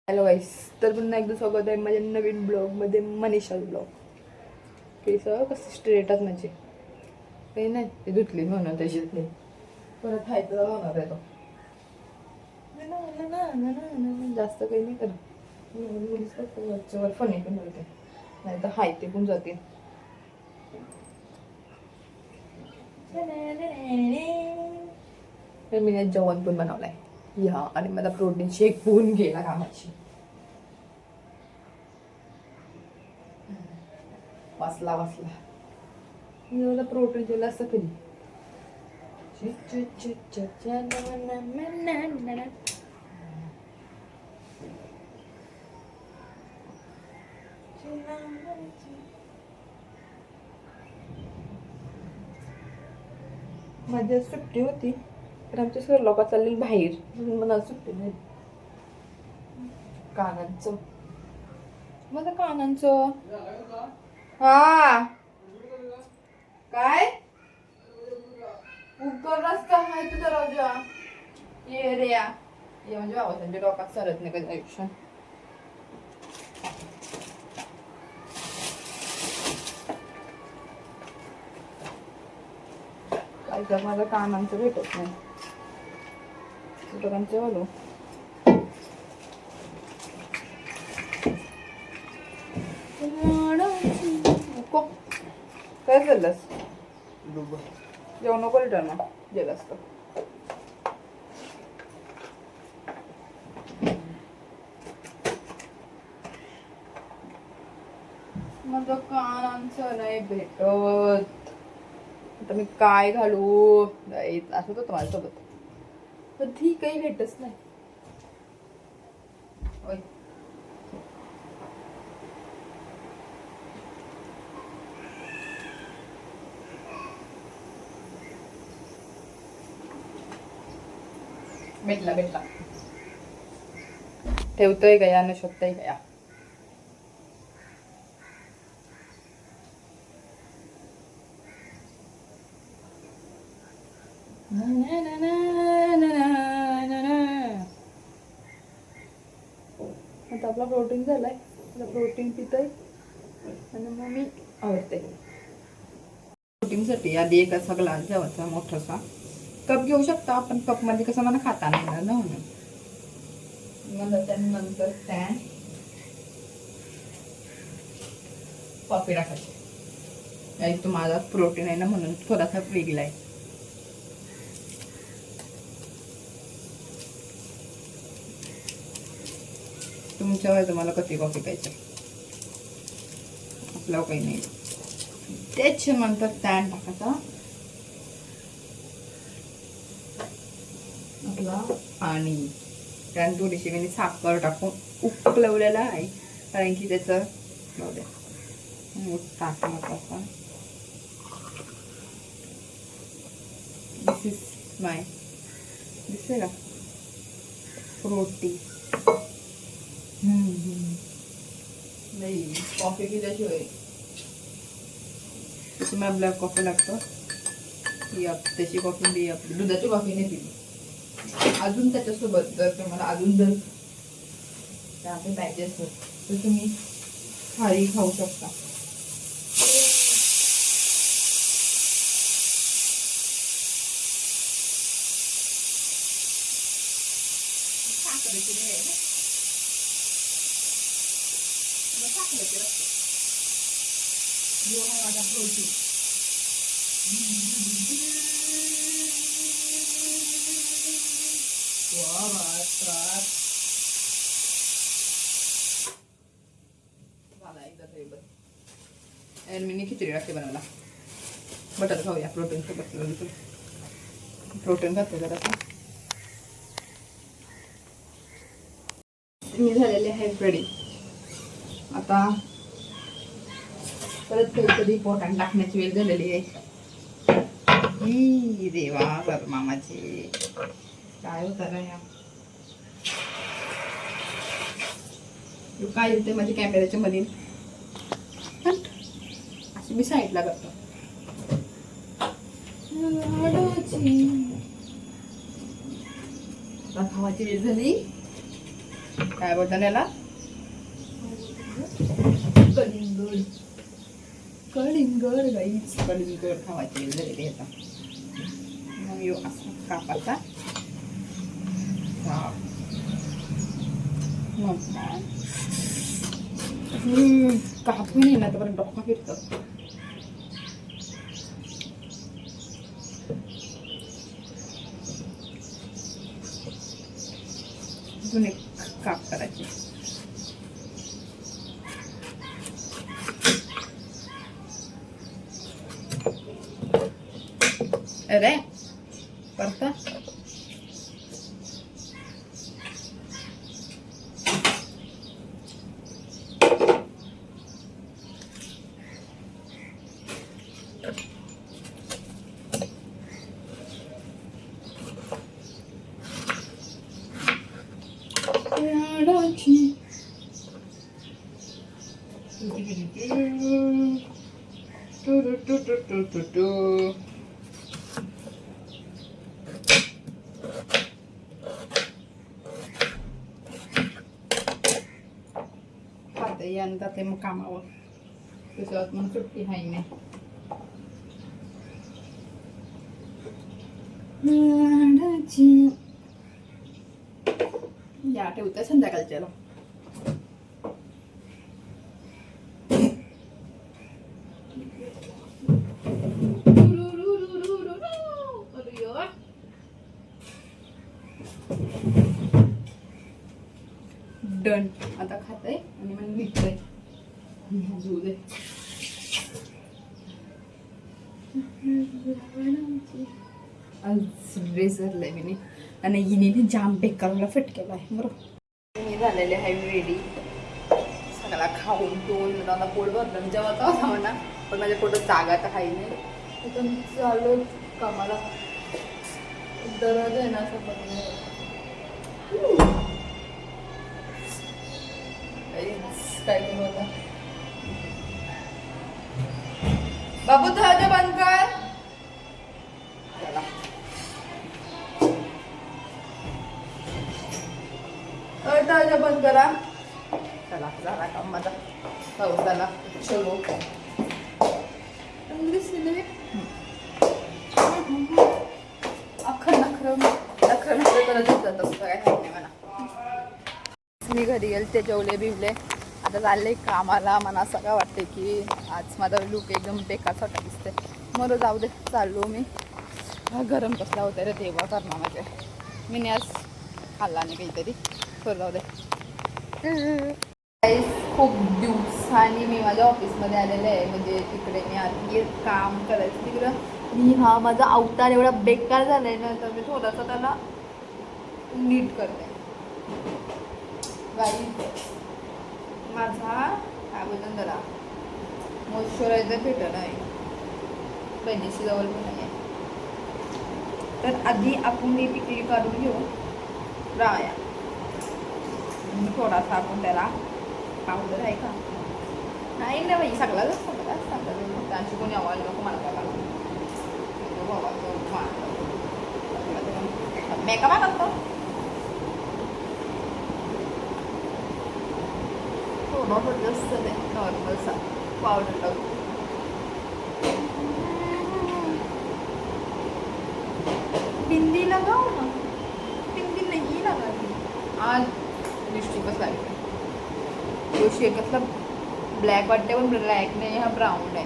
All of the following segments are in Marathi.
हॅलो गाईस, तर पुन्हा एकदा स्वागत आहे माझ्या नवीन ब्लॉगमध्ये. मनीषा ब्लॉग. केस कसे स्ट्रेटच म्हणजे काही नाही, ते धुतली म्हणून त्याच्यात नाही परत खायचं होणार आहे तो. जास्त काही नाही करत, वरच्यावर फणी पण होते, नाही तर हाय ते पण जाते. तर मी जेवण पण बनवलंय या, आणि मला प्रोटीन शेक होऊन गेला कामाची. वाचला मला प्रोटीन दिलं असतं कधी. माझी सुट्टी होती तर आमच्या सर लोक चालली बाहेर, म्हणून मला सुट्टी नाही. कानांचं माझं कानांचं हा काय उकर रस्ता माहिती दरवाजा ये रे या ये, म्हणजे बाबा त्यांच्या डोक्यात सरत नाही कधी आयुष्य. काय तर माझं कानांचं भेटत नाही कुठं आलो. काय चाललंस? जेवण नको रिटर्न गेलं असतं. माझं कानांचं नाही भेटत, आता मी काय घालू असं होतं माझ्यासोबत, कधी काही भेटच नाही. भेटला ठेवतोय गया न शोधतोय गया. आता आपला प्रोटीन झालाय, प्रोटीन पितोय आणि मग मी आवडते. प्रोटीनसाठी आधी एक असा ग्लास घ्यावाचा मोठासा, कप घेऊ शकता आपण, कप मध्ये कसं मला खाता नाही येणार ना, म्हणून मग त्यानंतर स्टँड कॉफी टाकायची. तो माझा प्रोटीन आहे ना म्हणून थोडासा वेगळा आहे. तुमच्यावर तुम्हाला कधी कॉफी प्यायची, आपल्याला काही नाही. त्याच्यानंतर स्टँड टाकायचा आपला, आणि त्यानंतर थोडीशी मी साखर टाकून उकळवलेला आहे, कारण की त्याचं टाकण्याचा. दिस इज माय दिसेल का प्रोटीन. नाही कॉफी पिल्याशिवाय तुम्हाला ब्लॅक कॉफी लागतं, ही त्याची कॉफी बी आपली दुधाची कॉफी नाही पिली. अजून त्याच्यासोबत जर तुम्हाला अजून जर त्यामध्ये पाहिजे असेल तर तुम्ही खारी खाऊ शकता. साखरेची नाही आहे ना, साखरेची असते. माझा प्रोटीन मी खिचडी टाकते बनवायला. बटर खाऊया प्रोटीन सोबत, प्रोटीन खाते जरा. मी झालेले आहे रेडी. आता परत कधी पोटान टाकण्याची वेळ झालेली आहे. देवा बर मामाचे काय होता ना या, काय होते माझ्या कॅमेऱ्याच्या मध्ये, अशी मी साईडला करतो. खावाची वेळ झाली. काय बोलतात याला, कलिंगड. कलिंगड गाईच, कलिंगड खावायचे झालेले आता. मग यो असा कापाचा कापून येईल ना तर डोका फिरतं. अजून एक काप करायचे. अरे करता यंदा ते मग कामावर त्याच्यात मग सुट्टी आहे नाही. या ठेवते संध्याकाळच्याला. डन. आता खाताय आणि मग निघतंय. झू दे. आज ड्रेस धरलाय मी आणि हिने जाम बेकारला फिट केला आहे. बरोबर मी झालेले आहे रेडी. सगळा खाऊन पिऊन मला पोट भरलं जेव्हा होता म्हणा, पण माझ्या पोटात जागा तर काही नाही. पण चालू कामाला दररोज आहे ना असं काय केलं होतं. बाबू दरवाजा बंद कर. चला दरवाजा बंद करा. चला झाला काम माझा. पाऊस आला. चलो अख्खं नखरं करत होतं. तसं काय नाही मला. मी घरी गेले ते जेवले बिवले. आता चालले कामाला. मला असं काय वाटते की आज माझा लुक एकदम बेकार छोटा दिसते. मला जाऊ दे चाललो मी. गरम कसला होतं रे तेव्हा करणार माझे. मी नाही आज खाल्ला नाही काहीतरी. तर जाऊ दे. खूप दिवसांनी मी माझ्या ऑफिसमध्ये आलेले आहे. म्हणजे तिकडे मी आधी काम करायचं तिकडं. मी हा माझा अवतार एवढा बेकार झाला आहे ना, तर मी थोडासा त्याला नीट करते. गाईस माझा काय बोलतो जरा मॉइश्चरायझर भेटत नाही. बहिणीशी जवळ पण नाही आहे. तर आधी आपण ही टिकली काढून घेऊ. राया थोडासा आपण त्याला पावडर आहे का नाही ना बाई. सगळ्याच सांगतात त्यांची कोणी आवाज नको मला काय मेकअप करतो. थोडंसं जास्त नाही नॉर्मलसा पावडर टाकू. बिंदी लगाओ ना. बिंदी नाही लगावी आज. लिपस्टिकच लागते. तो शेकतला ब्लॅक वाटते पण ब्लॅक नाही. हा ब्राऊन आहे.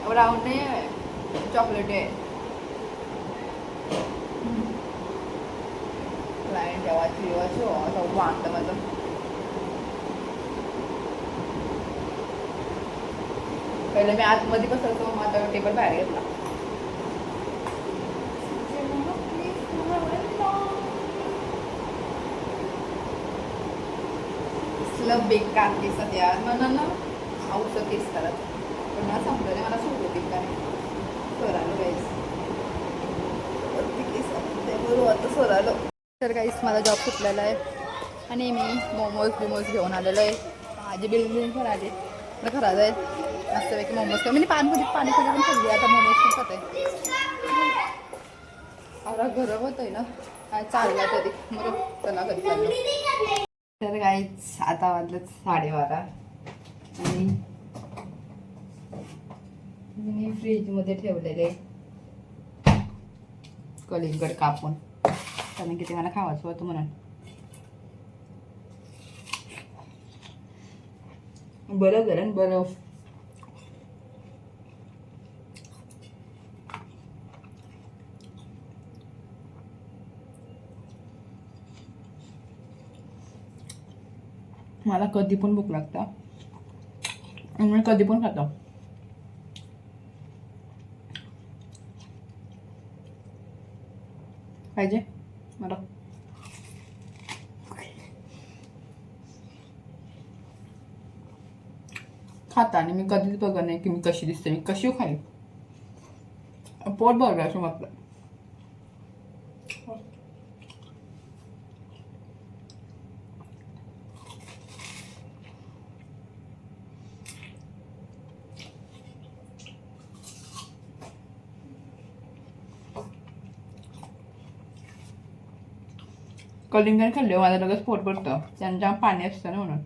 ब्राऊन नाही आहे चॉकलेट आहे. क्लायंट जेवायची असं वाटतं माझं. पहिलं मी आतमध्ये बसायचो. मग आता टेबल बाहेर घेतला. बेकार केस यार मला ना औषध केस करत. पण मला समजलं मला सूट होती का नाही. सोरालो गाईस केस बरोबर आता सोरालो. तर गाईस माझा जॉब सुटलेला आहे आणि मी मोमोज घेऊन आलेलो आहे. माझी बिल्डिंग पण आली. मला खराब आहे मस्तपैकी मोमोज मी पाणीपुरी पण खाल्ली. आता मोमोज पण खाते. अरे गरम होत आहे ना. काय चालला तरी मग चला कधी चाललं. तर काहीच आता वाजलं 12:30 आणि मी फ्रीजमध्ये ठेवलेले कलिंगड कापून, कारण की ते मला खावायचं होतं म्हणून. बरं गरम बरं. मला कधी पण भूक लागतं आणि मी कधी पण खातो. पाहिजे मला. खाता आणि मी कधीच बघत नाही की मी कशी दिसते, मी कशी खाईल. पोट भरलं म्हटलं. कलिंगड खाल्ले माझं लगेच पोट भरतं, त्यांच्या पाणी असतं ना म्हणून.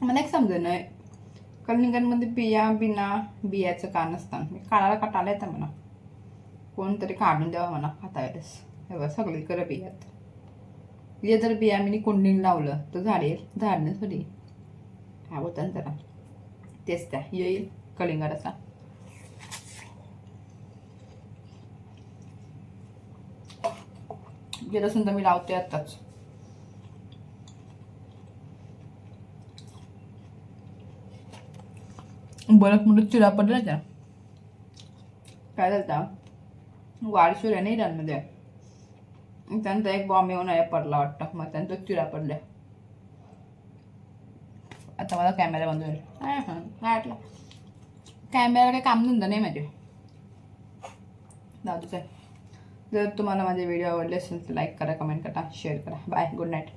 मला एक समजत नाही कलिंगडमध्ये बियाचं का नसतं. मी काढायला काटायला येतं म्हणा, कोणतरी काढून द्यावं म्हणा खाता वेळेस. तेव्हा सगळीकडे बियात हे जर बिया मी कुंडीन लावलं तर झाडणे थोडी काय होतं ना जरा तेच त्या येईल कलिंगड असा. गेलं असून तर मी लावते आत्ताच. बरं म्हणून चिरा पडला त्या काय झालं वारसूर आहे नाही इराणमध्ये, त्यांचा एक बॉम्ब येऊन पडला वाटतं, मग त्यांचा चिरा पडल्या. आता मला कॅमेरा बंद होईल. हां वाटलं कॅमेरा काही काम धंदा नाही माझे. दादूच आहे. जर तुम्हाला माझे व्हिडिओ आवडले असेल तर लाईक करा, कमेंट करा, शेअर करा. Bye, good night.